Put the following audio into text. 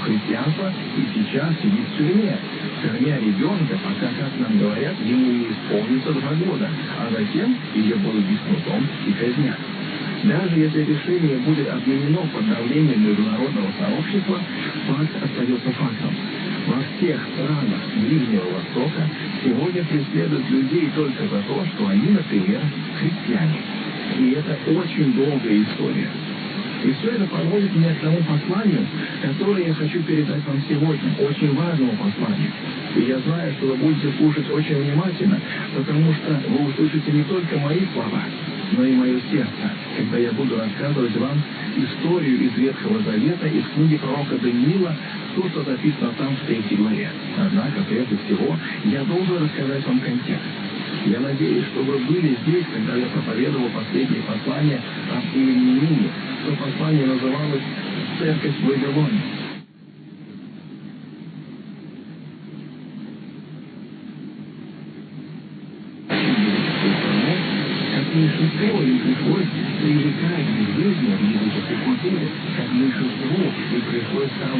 христианства и сейчас сидит в тюрьме. Кормя ребенка, пока, как нам говорят, ему не исполнится 2 года, а затем ее будут бить кнутом и казнят. Даже если решение будет отменено под давлением международного сообщества, факт остается фактом. Во всех странах Ближнего Востока сегодня преследуют людей только за то, что они, например, христиане. И это очень долгая история. И все это подводит меня к тому посланию, которое я хочу передать вам сегодня, очень важному посланию. И я знаю, что вы будете слушать очень внимательно, потому что вы услышите не только мои слова, но и мое сердце, когда я буду рассказывать вам историю из Ветхого Завета, из книги пророка Даниила, то, что записано там в 3 главе. Однако, прежде всего, я должен рассказать вам контекст. Я надеюсь, что вы были здесь, когда я проповедовал последнее послание об имени Нини. То послание называлось «Церковь в Вавилоне». Меньшинство им пришлось привлекать к жизни в языческой культуре, как меньшинству им пришлось там